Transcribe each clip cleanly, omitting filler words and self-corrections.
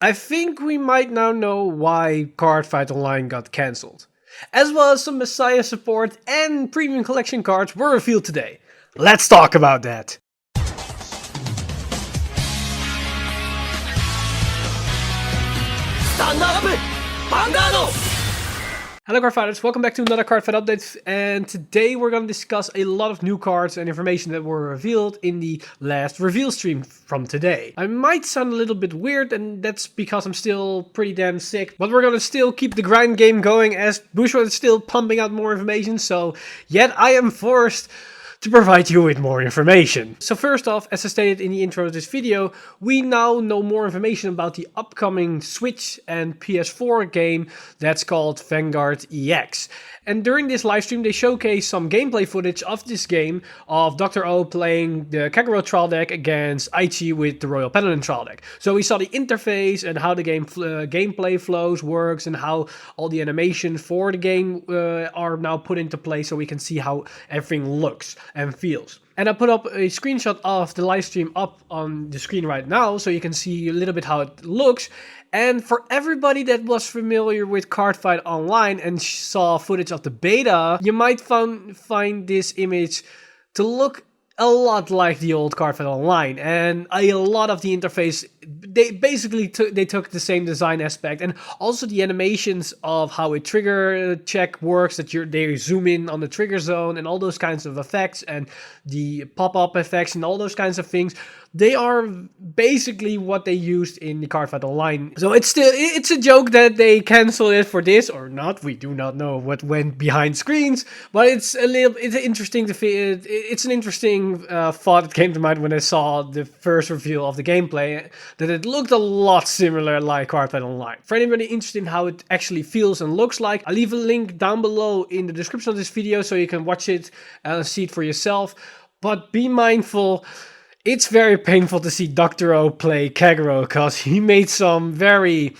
I think we might now know why Cardfight Online got cancelled. As well as some Messiah support and premium collection cards were revealed today. Let's talk about that! Stand up! Vanguard! Hello card fighters, welcome back to another Cardfight update, and today we're going to discuss a lot of new cards and information that were revealed in the last reveal stream from today. I might sound a little bit weird, and that's because I'm still pretty damn sick, but we're going to still keep the grind game going as Bushra is still pumping out more information, so yet I am forced to provide you with more information. So first off, as I stated in the intro of this video, we now know more information about the upcoming Switch and PS4 game that's called Vanguard EX. And during this livestream they showcased some gameplay footage of this game of Dr. O playing the Kagero trial deck against Aichi with the Royal Paladin trial deck. So we saw the interface and how the gameplay flows, works, and how all the animations for the game are now put into place so we can see how everything looks and feels. And I put up a screenshot of the live stream up on the screen right now so you can see a little bit how it looks. And for everybody that was familiar with Cardfight Online and saw footage of the beta, you might find this image to look a lot like the old Cardfight Online, and a lot of the interface, they basically took the same design aspect, and also the animations of how a trigger check works, that they zoom in on the trigger zone and all those kinds of effects, and the pop-up effects and all those kinds of things. They are basically what they used in the Cardfight Online. So it's a joke that they cancel it for this or not. We do not know what went behind screens, but it's an interesting thought that came to mind when I saw the first reveal of the gameplay, that it looked a lot similar like Cardfight Online. For anybody interested in how it actually feels and looks like, I'll leave a link down below in the description of this video so you can watch it and see it for yourself. But be mindful, it's very painful to see Dr. O play Kagero because he made some very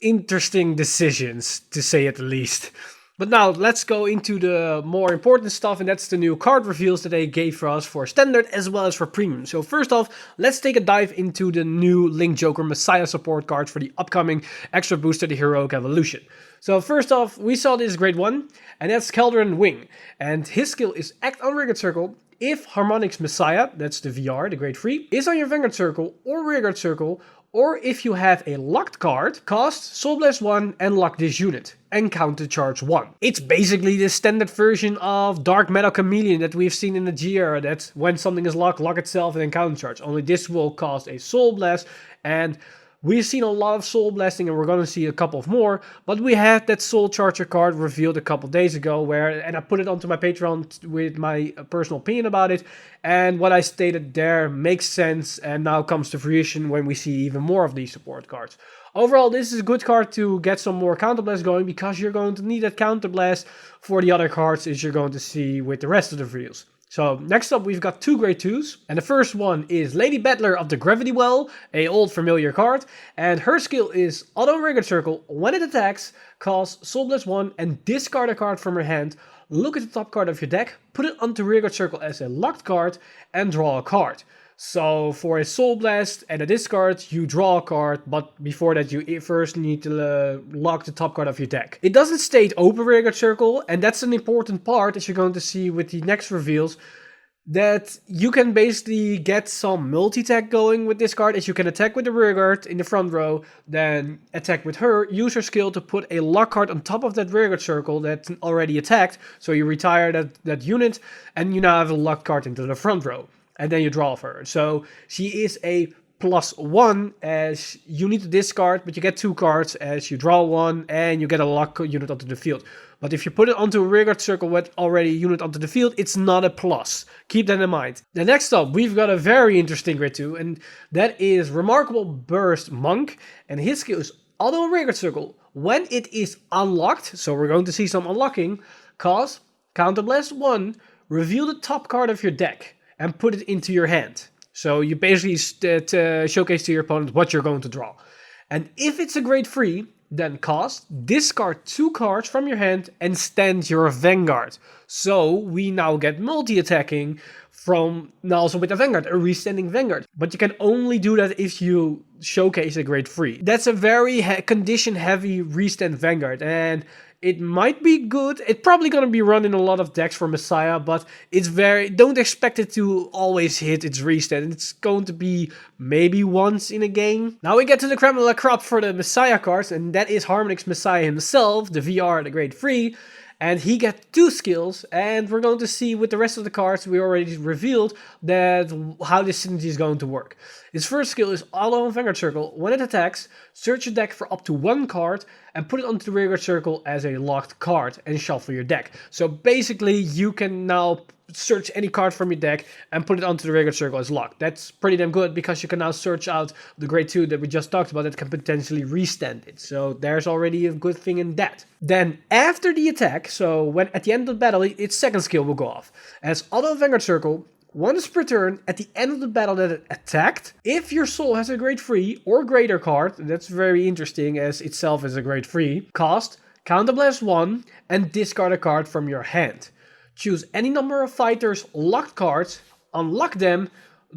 interesting decisions, to say it the least. But now let's go into the more important stuff, and that's the new card reveals that they gave for us for standard as well as for premium. So first off, let's take a dive into the new Link Joker Messiah support cards for the upcoming extra booster, the Heroic Evolution. So first off, we saw this grade 1, and that's Calderon Wing, and his skill is Act on Rearguard Circle if Harmonics Messiah, that's the VR, the grade 3, is on your Vanguard Circle or Rearguard Circle, or if you have a locked card, cast Soul Blast 1 and lock this unit, and counter charge 1. It's basically the standard version of Dark Metal Chameleon that we've seen in the GR, that when something is locked, lock itself and then counter charge. Only this will cost a Soul Blast, and we've seen a lot of Soul Blasting and we're going to see a couple of more, but we had that Soul Charger card revealed a couple days ago and I put it onto my Patreon with my personal opinion about it, and what I stated there makes sense and now comes to fruition when we see even more of these support cards. Overall, this is a good card to get some more counterblast going, because you're going to need that counterblast for the other cards as you're going to see with the rest of the reveals. So next up we've got two grade 2s, and the first one is Lady Battler of the Gravity Well, a old familiar card, and her skill is Auto Rearguard Circle. When it attacks, cast Soul Blast 1 and discard a card from her hand, look at the top card of your deck, put it onto Rearguard Circle as a locked card, and draw a card. So for a Soul Blast and a discard, you draw a card, but before that you first need to lock the top card of your deck. It doesn't state open Rearguard Circle, and that's an important part, as you're going to see with the next reveals, that you can basically get some multi-attack going with this card, as you can attack with the Rearguard in the front row, then attack with her, use her skill to put a lock card on top of that Rearguard Circle that's already attacked, so you retire that unit, and you now have a locked card into the front row. And then you draw her. So she is a +1 as you need to discard, but you get 2 cards as you draw 1 and you get a lock unit onto the field. But if you put it onto a Rearguard Circle with already a unit onto the field, it's not a plus. Keep that in mind. The next up, we've got a very interesting grade 2, and that is Remarkable Burst Monk, and his skill is Auto Rearguard Circle. When it is unlocked, so we're going to see some unlocking, cast Counterblast 1, reveal the top card of your deck, and put it into your hand. So you basically showcase to your opponent what you're going to draw. And if it's a grade 3, then cast, discard 2 cards from your hand and stand your Vanguard. So we now get multi-attacking from now also with the Vanguard, a restanding Vanguard. But you can only do that if you showcase a grade 3. That's a very condition heavy restand Vanguard, and it might be good. It's probably going to be run in a lot of decks for Messiah, but it's don't expect it to always hit its restand. It's going to be maybe once in a game. Now we get to the creme de la crop for the Messiah cards, and that is Harmonics Messiah himself, the VR, the grade 3. And he gets 2 skills, and we're going to see with the rest of the cards we already revealed that how this synergy is going to work. His first skill is Auto on Vanguard Circle. When it attacks, search your deck for up to 1 card and put it onto the Rearguard Circle as a locked card and shuffle your deck. So basically you can now search any card from your deck and put it onto the Rearguard Circle as locked. That's pretty damn good because you can now search out the grade 2 that we just talked about that can potentially restand it. So there's already a good thing in that. Then after the attack, so when at the end of the battle, its second skill will go off. As Auto Vanguard Circle, once per turn, at the end of the battle that it attacked, if your soul has a grade 3 or greater card, that's very interesting as itself is a grade 3, cast, counterblast 1, and discard a card from your hand. Choose any number of fighters' locked cards, unlock them,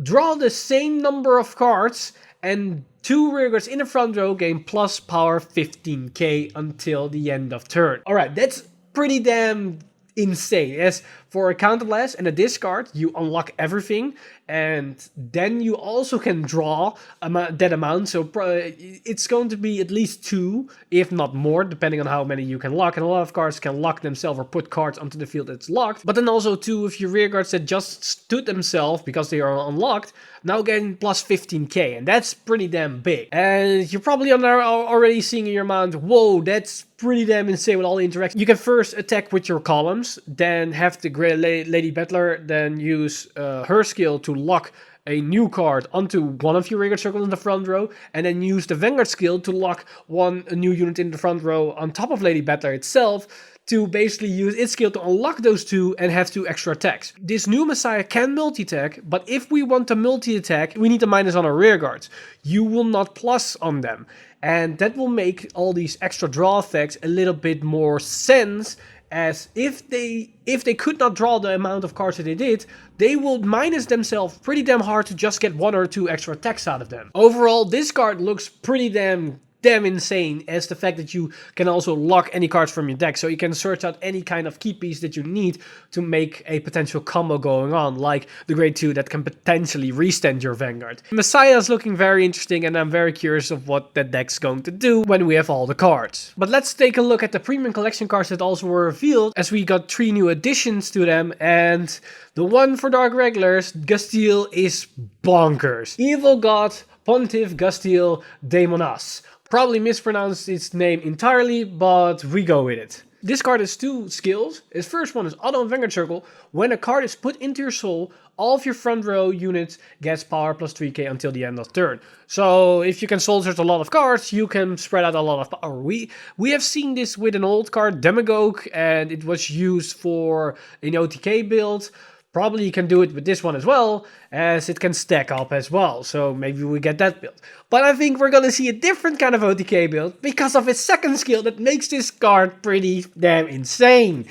draw the same number of cards, and 2 rearguards in the front row gain plus power 15k until the end of turn. Alright, that's pretty damn insane. As for a counterblast and a discard, you unlock everything, and then you also can draw that amount. So it's going to be at least 2, if not more, depending on how many you can lock. And a lot of cards can lock themselves or put cards onto the field that's locked. But then also 2 of your rearguards that just stood themselves because they are unlocked, now getting plus 15k, and that's pretty damn big. And you're probably already seeing in your mind, whoa, that's pretty damn insane with all the interactions. You can first attack with your columns, then have the Lady Battler, then use her skill to lock a new card onto one of your Rearguard Circles in the front row, and then use the Vanguard skill to lock a new unit in the front row on top of Lady Battler itself, to basically use its skill to unlock those 2 and have 2 extra attacks. This new Messiah can multi-attack, but if we want to multi-attack, we need to minus on our rearguards. You will not plus on them. And that will make all these extra draw effects a little bit more sense, as if they could not draw the amount of cards that they did, they will minus themselves pretty damn hard to just get 1 or 2 extra attacks out of them. Overall, this card looks pretty damn insane, as the fact that you can also lock any cards from your deck, so you can search out any kind of key piece that you need to make a potential combo going on, like the grade 2 that can potentially restand your Vanguard. Messiah is looking very interesting, and I'm very curious of what that deck's going to do when we have all the cards. But let's take a look at the premium collection cards that also were revealed, as we got 3 new additions to them, and the one for Dark Regulars, Gastile, is bonkers. Evil God Pontiff Gastille Daimonas. Probably mispronounced its name entirely, but we go with it. This card has 2 skills. Its first one is Auto on Vanguard Circle. When a card is put into your soul, all of your front row units gets power plus 3k until the end of turn. So if you can soul search a lot of cards, you can spread out a lot of power. We have seen this with an old card, Demagogue, and it was used for an OTK build. Probably you can do it with this one as well, as it can stack up as well, so maybe we get that build. But I think we're gonna see a different kind of OTK build because of its second skill that makes this card pretty damn insane.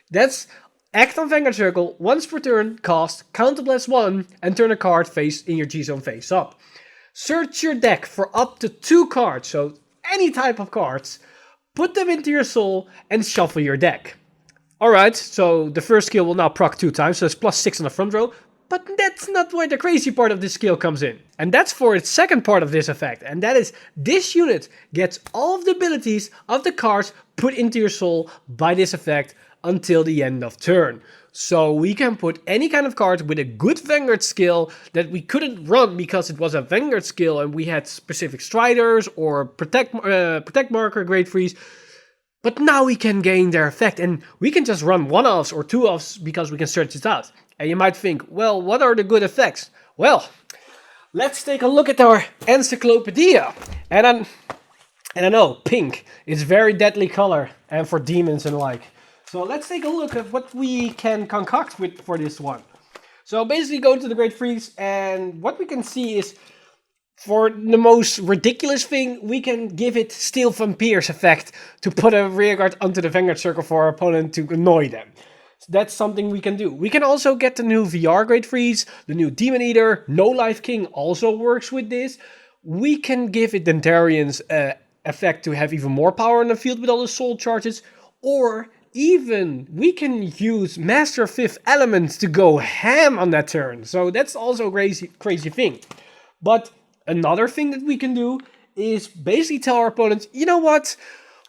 That's act on Vanguard Circle, once per turn, cast, counterblast 1, and turn a card face in your G-Zone face up. Search your deck for up to 2 cards, so any type of cards, put them into your soul, and shuffle your deck. Alright, so the first skill will now proc 2 times, so it's plus 6 on the front row, but that's not where the crazy part of this skill comes in. And that's for its second part of this effect, and that is this unit gets all of the abilities of the cards put into your soul by this effect until the end of turn. So we can put any kind of card with a good Vanguard skill that we couldn't run because it was a Vanguard skill and we had specific Striders or Protect Marker, Great Freeze. But now we can gain their effect, and we can just run 1-offs or 2-offs because we can search it out. And you might think, well, what are the good effects? Well, let's take a look at our encyclopedia. And I know, pink is very deadly color, and for demons and like. So let's take a look at what we can concoct for this one. So basically go to the Great Freeze, and what we can see is, for the most ridiculous thing, we can give it Steel Vampire's effect to put a rearguard onto the Vanguard Circle for our opponent to annoy them. That's something we can do. We can also get the new VR Grade Freeze, the new Demon Eater, No Life King also works with this. We can give it Dentarian's effect to have even more power in the field with all the soul charges, or even we can use Master of Fifth Elements to go ham on that turn. So that's also a crazy thing. But another thing that we can do is basically tell our opponents, you know what?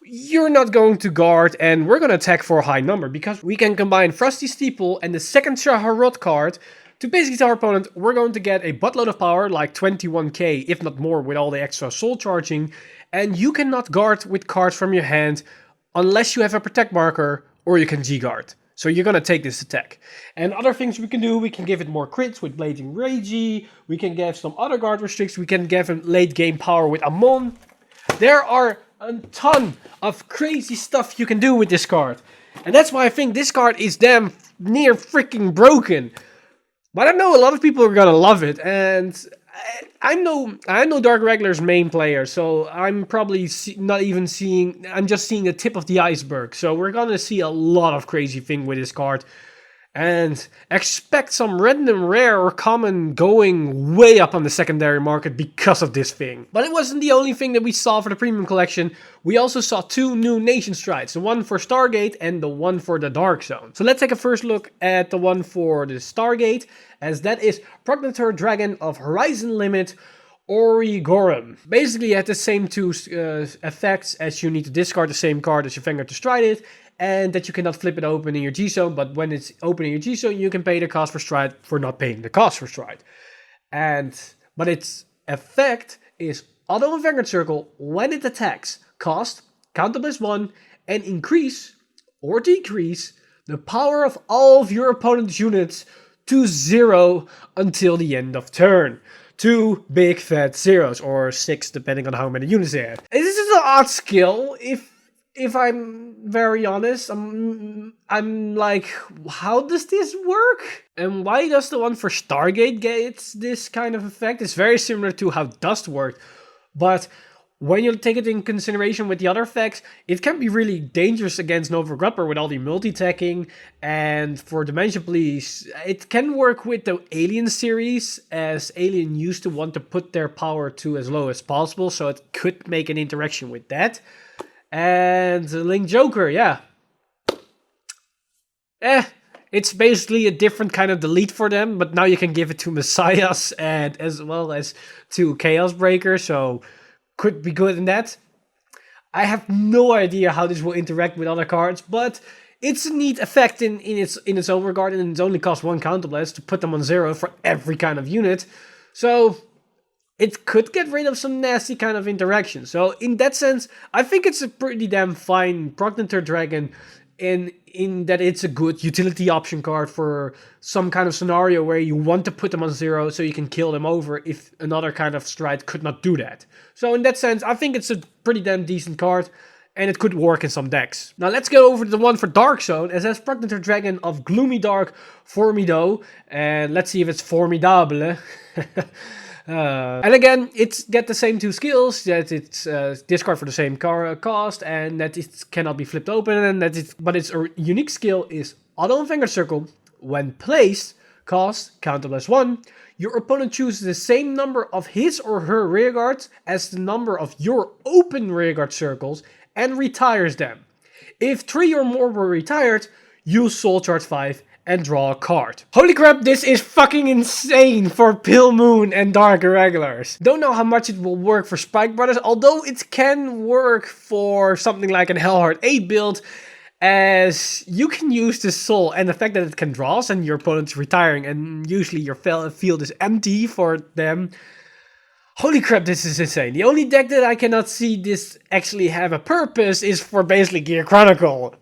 You're not going to guard and we're going to attack for a high number, because we can combine Frosty Steeple and the second Shaharot card to basically tell our opponent we're going to get a buttload of power, like 21k, if not more, with all the extra soul charging, and you cannot guard with cards from your hand unless you have a protect marker or you can G-guard. So you're going to take this attack. And other things we can do, we can give it more crits with Blazing Ragey, we can give some other guard restricts, we can give him late game power with Amon. There are a ton of crazy stuff you can do with this card. And that's why I think this card is damn near freaking broken. But I know a lot of people are gonna love it, and I'm no Dark Regular's main player, so I'm probably not even seeing, I'm just seeing the tip of the iceberg. So we're gonna see a lot of crazy thing with this card. And expect some random rare or common going way up on the secondary market because of this thing. But it wasn't the only thing that we saw for the premium collection. We also saw two new nation strides, the one for Stargate and the one for the Dark Zone. So let's take a first look at the one for the Stargate, as that is Progenitor Dragon of Horizon Limit Origorem. Basically, it had the same two effects, as you need to discard the same card as your Vanguard to stride it, and that you cannot flip it open in your G-Zone, but when it's open in your G-Zone, you can pay the cost for stride for not paying the cost for stride. But its effect is auto and Vanguard Circle when it attacks, cost, countable as 1, and increase or decrease the power of all of your opponent's units to 0 until the end of turn. 2 big fat zeros, or 6 depending on how many units they have. This is an odd skill, if I'm very honest. I'm like, how does this work? And why does the one for Stargate get this kind of effect? It's very similar to how Dust worked, but when you take it in consideration with the other effects, it can be really dangerous against Nova Grupper with all the multi-attacking. And for Dimension Police, it can work with the Alien series, as Alien used to want to put their power to as low as possible, so it could make an interaction with that. And Link Joker, yeah. It's basically a different kind of delete for them, but now you can give it to Messiahs and as well as to Chaos Breaker, so could be good in that. I have no idea how this will interact with other cards, but it's a neat effect in its own regard, and it only costs 1 counterblast to put them on 0 for every kind of unit. So it could get rid of some nasty kind of interaction. So in that sense, I think it's a pretty damn fine Progenitor Dragon in that it's a good utility option card for some kind of scenario where you want to put them on 0 so you can kill them over if another kind of stride could not do that. So in that sense, I think it's a pretty damn decent card, and it could work in some decks. Now let's go over to the one for Dark Zone. It says Progenitor Dragon of Gloomy Dark Formido, and let's see if it's formidable. And again, it's get the same 2 skills, that it's discard for the same cost, and that it cannot be flipped open, and but its unique skill is Auto and Vanguard Circle. When placed, cost, countable as 1, your opponent chooses the same number of his or her rearguards as the number of your open rearguard circles and retires them. If 3 or more were retired, use Soul Charge 5 and draw a card. Holy crap, this is fucking insane for Pale Moon and Dark Irregulars. Don't know how much it will work for Spike Brothers, although it can work for something like an Hellheart 8 build, as you can use the soul and the fact that it can draw and your opponent's retiring and usually your field is empty for them. Holy crap, this is insane. The only deck that I cannot see this actually have a purpose is for basically Gear Chronicle.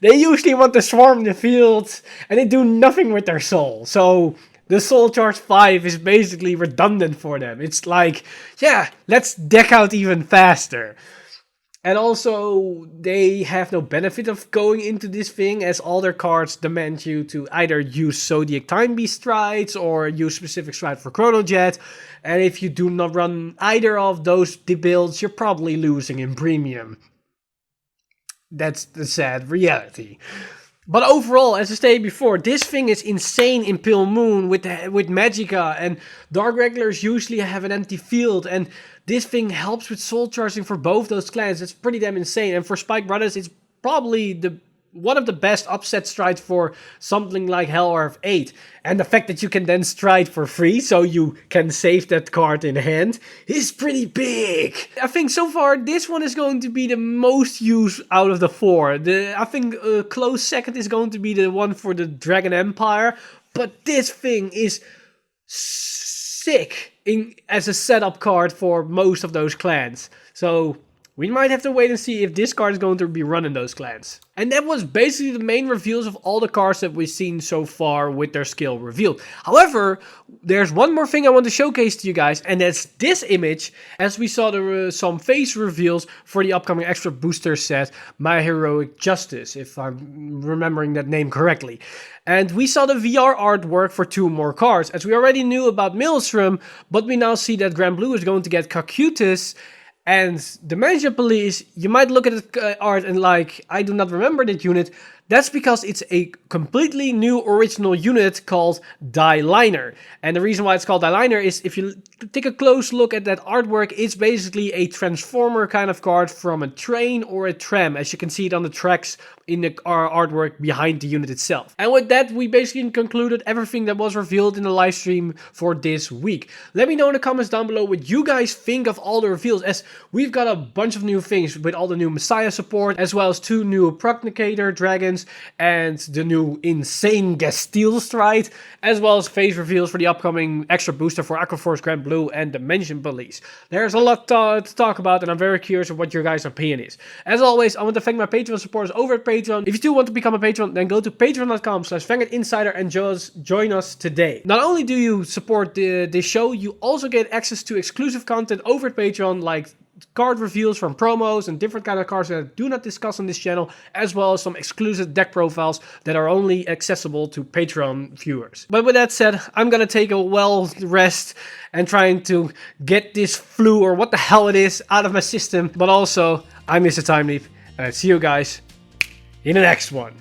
They usually want to swarm the field, and they do nothing with their soul. So the Soul Charge 5 is basically redundant for them. It's like, yeah, let's deck out even faster. And also, they have no benefit of going into this thing, as all their cards demand you to either use Zodiac Time Beast strides or use specific stride for Chrono Jet. And if you do not run either of those builds, you're probably losing in premium. That's the sad reality. But overall, as I stated before, this thing is insane in Pale Moon with Magicka, and Dark Regulars usually have an empty field, and this thing helps with soul charging for both those clans. It's pretty damn insane, and for Spike Brothers, it's probably one of the best upset strides for something like Hell Earth 8. And the fact that you can then stride for free, so you can save that card in hand, is pretty big. I think so far this one is going to be the most used out of the 4. I think a close second is going to be the one for the Dragon Empire. But this thing is sick as a setup card for most of those clans. So we might have to wait and see if this card is going to be run in those clans. And that was basically the main reveals of all the cards that we've seen so far with their skill revealed. However, there's one more thing I want to showcase to you guys, and that's this image, as we saw there were some face reveals for the upcoming extra booster set, My Heroic Justice, if I'm remembering that name correctly. And we saw the VR artwork for 2 more cards, as we already knew about Maelstrom, but we now see that Grand Blue is going to get Cocytus. And the Mansion Police, you might look at the art and like, I do not remember that unit. That's because it's a completely new original unit called Die Liner. And the reason why it's called Die Liner is if you take a close look at that artwork, it's basically a transformer kind of card from a train or a tram, as you can see it on the tracks in the artwork behind the unit itself. And with that, we basically concluded everything that was revealed in the live stream for this week. Let me know in the comments down below what you guys think of all the reveals, as we've got a bunch of new things with all the new Messiah support, as well as 2 new Progenitor dragons, and the new insane Gastile stride, as well as phase reveals for the upcoming extra booster for Aquaforce Grand Blue and Dimension Police. There's a lot to talk about, and I'm very curious of what your guys' opinion is. As always, I want to thank my Patreon supporters over at Patreon. If you do want to become a patron, then go to patreon.com/VanguardInsider and join us today. Not only do you support this show, you also get access to exclusive content over at Patreon, like card reveals from promos and different kind of cards that I do not discuss on this channel, as well as some exclusive deck profiles that are only accessible to Patreon viewers. But with that said, I'm gonna take a well rest and trying to get this flu or what the hell it is out of my system. But also, I'm Mr. Time Leap, and I see you guys in the next one.